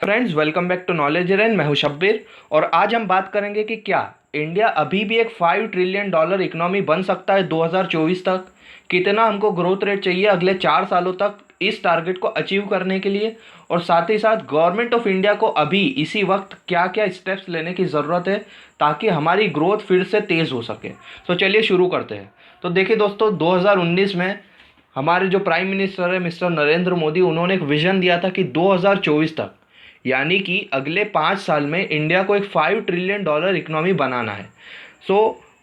Friends, welcome back to Knowledge Rain. मैं हूं शब्बीर और आज हम बात करेंगे कि क्या इंडिया अभी भी एक $5 ट्रिलियन इकोनॉमी बन सकता है 2024 तक। कितना हमको ग्रोथ रेट चाहिए अगले 4 सालों तक इस टारगेट को अचीव करने के लिए, और साथ ही साथ गवर्नमेंट ऑफ इंडिया को अभी इसी वक्त क्या क्या स्टेप्स लेने की ज़रूरत है ताकि हमारी ग्रोथ फिर से तेज़ हो सके। तो चलिए शुरू करते हैं। तो देखिए दोस्तों, 2019 में हमारे जो प्राइम मिनिस्टर है मिस्टर नरेंद्र मोदी, उन्होंने एक विजन दिया था कि 2024 तक, यानी कि अगले 5 साल में इंडिया को एक $5 ट्रिलियन इकोनॉमी बनाना है। सो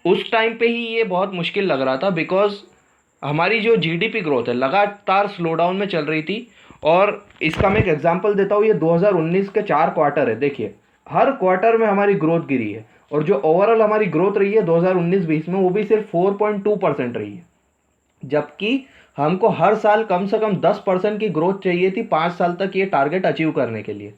उस टाइम पे ही ये बहुत मुश्किल लग रहा था, बिकॉज हमारी जो जीडीपी ग्रोथ है लगातार स्लो डाउन में चल रही थी। और इसका मैं एक एग्जांपल देता हूँ, ये 2019 के 4 क्वार्टर है। देखिए, हर क्वार्टर में हमारी ग्रोथ गिरी है, और जो ओवरऑल हमारी ग्रोथ रही है 2019-20 में, वो भी सिर्फ 4.2% रही है। जबकि हमको हर साल कम से कम 10% की ग्रोथ चाहिए थी 5 साल तक ये टारगेट अचीव करने के लिए।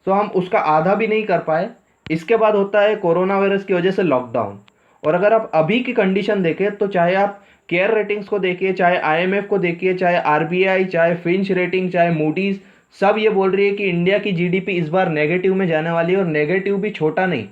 तो हम उसका आधा भी नहीं कर पाए। इसके बाद होता है कोरोना वायरस की वजह से लॉकडाउन। और अगर आप अभी की कंडीशन देखें तो चाहे आप केयर रेटिंग्स को देखिए, चाहे आईएमएफ को देखिए, चाहे आरबीआई, चाहे फिंच रेटिंग, चाहे मूडीज, सब ये बोल रही है कि इंडिया की जीडीपी इस बार नेगेटिव में जाने वाली है। और नेगेटिव भी छोटा नहीं,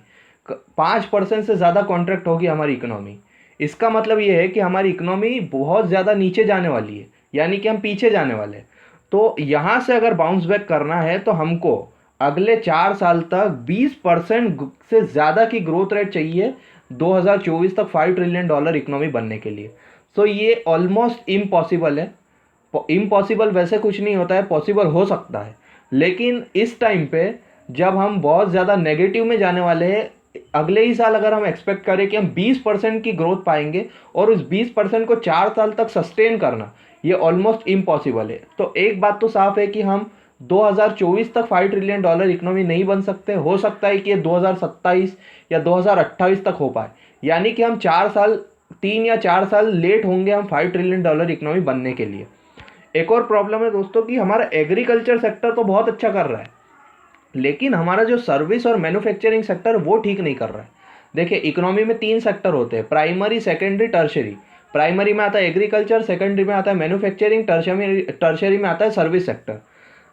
5% से ज़्यादा कॉन्ट्रैक्ट होगी हमारी इकोनॉमी। इसका मतलब ये है कि हमारी इकोनॉमी बहुत ज़्यादा नीचे जाने वाली है, यानी कि हम पीछे जाने वाले हैं। तो यहाँ से अगर बाउंस बैक करना है तो हमको अगले 4 साल तक 20% से ज़्यादा की ग्रोथ रेट चाहिए 2024 तक $5 ट्रिलियन इकोनॉमी बनने के लिए। सो ये ऑलमोस्ट इम्पॉसिबल है। इम्पॉसिबल वैसे कुछ नहीं होता है, पॉसिबल हो सकता है, लेकिन इस टाइम पे जब हम बहुत ज़्यादा नेगेटिव में जाने वाले हैं, अगले ही साल अगर हम एक्सपेक्ट करें कि हम 20% की ग्रोथ पाएंगे और उस 20% को 4 साल तक सस्टेन करना, ये ऑलमोस्ट इम्पॉसिबल है। तो एक बात तो साफ है कि हम 2024 तक $5 ट्रिलियन इकोनॉमी नहीं बन सकते। हो सकता है कि ये 2027 या 2028 तक हो पाए, यानी कि हम 4 साल, 3 या 4 साल लेट होंगे हम $5 ट्रिलियन इकोनॉमी बनने के लिए। एक और प्रॉब्लम है दोस्तों कि हमारा एग्रीकल्चर सेक्टर तो बहुत अच्छा कर रहा है, लेकिन हमारा जो सर्विस और मैन्युफैक्चरिंग सेक्टर वो ठीक नहीं कर रहा है। देखिए, इकोनॉमी में 3 सेक्टर होते हैं, प्राइमरी, सेकेंडरी, टर्शरी। प्राइमरी में आता है एग्रीकल्चर, सेकेंडरी में आता है मैन्युफैक्चरिंग, टर्शरी में आता है सर्विस सेक्टर।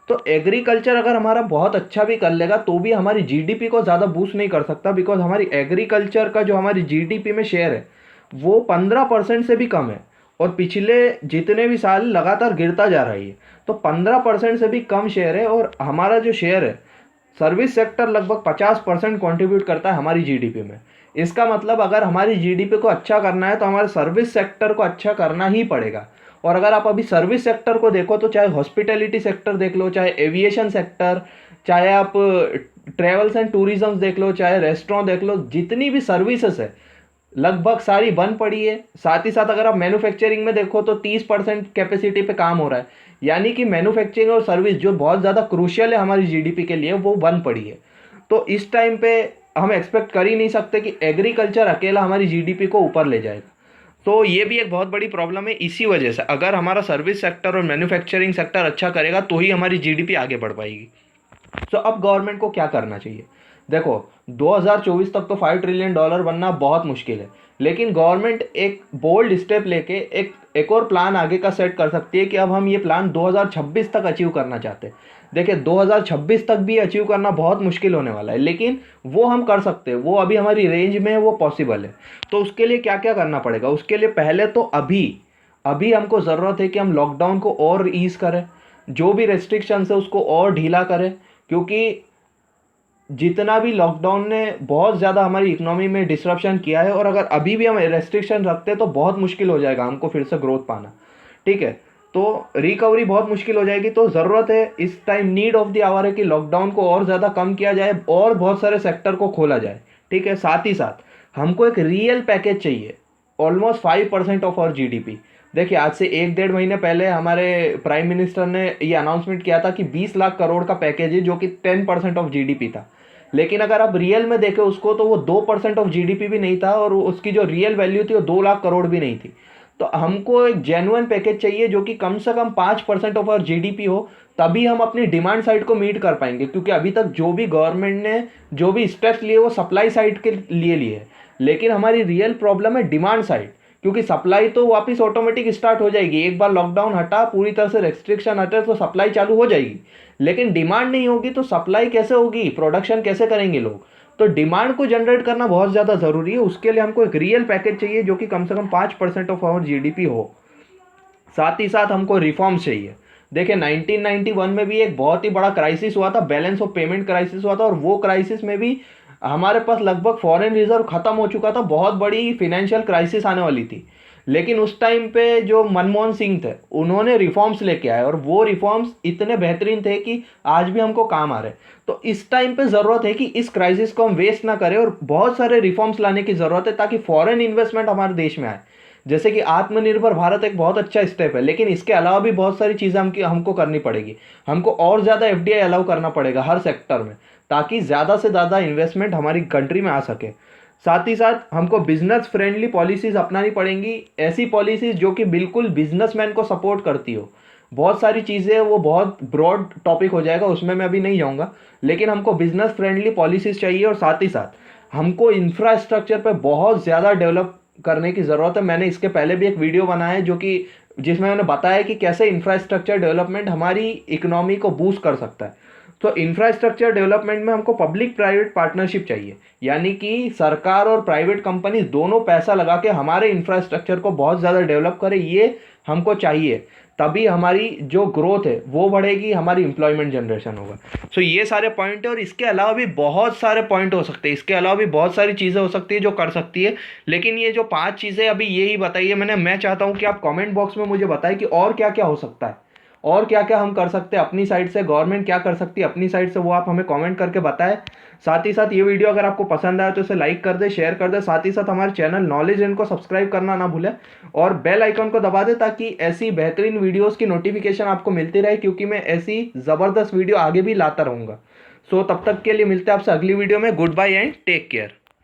तो एग्रीकल्चर अगर हमारा बहुत अच्छा भी कर लेगा तो भी हमारी जीडीपी को ज़्यादा बूस्ट नहीं कर सकता, बिकॉज हमारी एग्रीकल्चर का जो हमारी जीडीपी में शेयर है वो 15% से भी कम है, और पिछले जितने भी साल लगातार गिरता जा रही है। तो 15% से भी कम शेयर है, और हमारा जो शेयर है सर्विस सेक्टर लगभग 50% कॉन्ट्रीब्यूट करता है हमारी जीडीपी में। इसका मतलब अगर हमारी जीडीपी को अच्छा करना है तो हमारे सर्विस सेक्टर को अच्छा करना ही पड़ेगा। और अगर आप अभी सर्विस सेक्टर को देखो तो चाहे हॉस्पिटैलिटी सेक्टर देख लो, चाहे एविएशन सेक्टर, चाहे आप ट्रेवल्स एंड टूरिज्म देख लो, चाहे रेस्टोरेंट देख लो, जितनी भी सर्विसेज है लगभग सारी बंद पड़ी है। साथ ही साथ अगर आप मैन्युफैक्चरिंग में देखो तो 30% कैपेसिटी पे काम हो रहा है, यानी कि मैन्युफैक्चरिंग और सर्विस जो बहुत ज़्यादा क्रूशियल है हमारी जीडीपी के लिए वो बंद पड़ी है। तो इस टाइम पे हम एक्सपेक्ट कर ही नहीं सकते कि एग्रीकल्चर अकेला हमारी जीडीपी को ऊपर ले जाएगा। तो ये भी एक बहुत बड़ी प्रॉब्लम है। इसी वजह से अगर हमारा सर्विस सेक्टर और मैन्युफैक्चरिंग सेक्टर अच्छा करेगा तो ही हमारी जीडीपी आगे बढ़ पाएगी। तो अब गवर्नमेंट को क्या करना चाहिए? देखो, 2024 तक तो $5 ट्रिलियन बनना बहुत मुश्किल है, लेकिन गवर्नमेंट एक बोल्ड स्टेप लेके एक और प्लान आगे का सेट कर सकती है कि अब हम ये प्लान 2026 तक अचीव करना चाहते हैं। देखिए, 2026 तक भी अचीव करना बहुत मुश्किल होने वाला है, लेकिन वो हम कर सकते हैं, वो अभी हमारी रेंज में है, वो पॉसिबल है। तो उसके लिए क्या क्या करना पड़ेगा? उसके लिए पहले तो अभी अभी हमको ज़रूरत है कि हम लॉकडाउन को और ईज करें, जो भी रेस्ट्रिक्शंस है उसको और ढीला करें, क्योंकि जितना भी लॉकडाउन ने बहुत ज़्यादा हमारी इकोनॉमी में डिसरप्शन किया है, और अगर अभी भी हम रेस्ट्रिक्शन रखते हैं तो बहुत मुश्किल हो जाएगा हमको फिर से ग्रोथ पाना। ठीक है, तो रिकवरी बहुत मुश्किल हो जाएगी। तो ज़रूरत है, इस time need of the hour है कि लॉकडाउन को और ज़्यादा कम किया जाए और बहुत सारे सेक्टर को खोला जाए। ठीक है, साथ ही साथ हमको एक रियल पैकेज चाहिए, ऑलमोस्ट 5% ऑफ आवर जीडीपी। देखिए, आज से 1 डेढ़ महीने पहले हमारे प्राइम मिनिस्टर ने ये अनाउंसमेंट किया था कि 20 लाख करोड़ का पैकेज है, जो कि 10% ऑफ जीडीपी था। लेकिन अगर आप रियल में देखें उसको तो वो 2% ऑफ जीडीपी भी नहीं था, और उसकी जो रियल वैल्यू थी वो 2 लाख करोड़ भी नहीं थी। तो हमको एक जेन्युइन पैकेज चाहिए जो कि कम से कम 5% ऑफ आवर जीडीपी हो, तभी हम अपनी डिमांड साइड को मीट कर पाएंगे। क्योंकि अभी तक जो भी गवर्नमेंट ने जो भी स्टेप्स लिए वो सप्लाई साइड के लिए लिए है, लेकिन हमारी रियल प्रॉब्लम है डिमांड साइड। क्योंकि सप्लाई तो वापस ऑटोमेटिक स्टार्ट हो जाएगी, एक बार लॉकडाउन हटा, पूरी तरह से रेस्ट्रिक्शन हटे तो सप्लाई चालू हो जाएगी। लेकिन डिमांड नहीं होगी तो सप्लाई कैसे होगी, प्रोडक्शन कैसे करेंगे लोग। तो डिमांड को जनरेट करना बहुत ज़्यादा ज़रूरी है। उसके लिए हमको एक रियल पैकेज चाहिए जो कि कम से कम 5% ऑफ आवर जीडीपी हो। साथ ही साथ हमको रिफॉर्म्स चाहिए। देखिए 1991 में भी एक बहुत ही बड़ा क्राइसिस हुआ था, बैलेंस ऑफ पेमेंट क्राइसिस हुआ था, और वो क्राइसिस में भी हमारे पास लगभग फॉरेन रिजर्व खत्म हो चुका था, बहुत बड़ी फिनेंशियल क्राइसिस आने वाली थी। लेकिन उस टाइम पे जो मनमोहन सिंह थे उन्होंने रिफॉर्म्स लेके आए, और वो रिफॉर्म्स इतने बेहतरीन थे कि आज भी हमको काम आ रहे। तो इस टाइम पे ज़रूरत है कि इस क्राइसिस को हम वेस्ट ना करें और बहुत सारे रिफॉर्म्स लाने की ज़रूरत है ताकि फॉरेन इन्वेस्टमेंट हमारे देश में आए। जैसे कि आत्मनिर्भर भारत एक बहुत अच्छा स्टेप है, लेकिन इसके अलावा भी बहुत सारी चीज़ें हमको करनी पड़ेगी। हमको और ज़्यादा एफडीआई अलाउ करना पड़ेगा हर सेक्टर में, ताकि ज़्यादा से ज़्यादा इन्वेस्टमेंट हमारी कंट्री में आ सके। साथ ही साथ हमको बिजनेस फ्रेंडली पॉलिसीज़ अपनानी पड़ेंगी, ऐसी पॉलिसीज़ जो कि बिल्कुल बिजनेसमैन को सपोर्ट करती हो। बहुत सारी चीज़ें, वो बहुत ब्रॉड टॉपिक हो जाएगा, उसमें मैं अभी नहीं जाऊँगा, लेकिन हमको बिजनेस फ्रेंडली पॉलिसीज़ चाहिए। और साथ ही साथ हमको इंफ्रास्ट्रक्चर पे बहुत ज़्यादा डेवलप करने की ज़रूरत है। मैंने इसके पहले भी एक वीडियो बनाया है जिसमें मैंने बताया कि कैसे इंफ्रास्ट्रक्चर डेवलपमेंट हमारी इकोनॉमी को बूस्ट कर सकता है। तो इंफ्रास्ट्रक्चर डेवलपमेंट में हमको पब्लिक प्राइवेट पार्टनरशिप चाहिए, यानी कि सरकार और प्राइवेट कंपनी दोनों पैसा लगा के हमारे इंफ्रास्ट्रक्चर को बहुत ज़्यादा डेवलप करें, ये हमको चाहिए। तभी हमारी जो ग्रोथ है वो बढ़ेगी, हमारी एम्प्लॉयमेंट जनरेशन होगा। सो ये सारे पॉइंट है, और इसके अलावा भी बहुत सारे पॉइंट हो सकते हैं, इसके अलावा भी बहुत सारी चीज़ें हो सकती है जो कर सकती है। लेकिन ये जो 5 चीज़ें अभी यही बताई है मैंने, मैं चाहता हूँ कि आप कमेंट बॉक्स में मुझे बताएं कि और क्या क्या हो सकता है, और क्या क्या हम कर सकते हैं अपनी साइड से, गवर्नमेंट क्या कर सकती है अपनी साइड से, वो आप हमें कमेंट करके बताएं। साथ ही साथ ये वीडियो अगर आपको पसंद आया तो इसे लाइक कर दे, शेयर कर दे। साथ ही साथ हमारे चैनल नॉलेज एन को सब्सक्राइब करना ना भूलें, और बेल आइकन को दबा दे ताकि ऐसी बेहतरीन वीडियोस की नोटिफिकेशन आपको मिलती रहे, क्योंकि मैं ऐसी ज़बरदस्त वीडियो आगे भी लाता रहूँगा। सो तब तक के लिए मिलते हैं आपसे अगली वीडियो में। Goodbye and take care.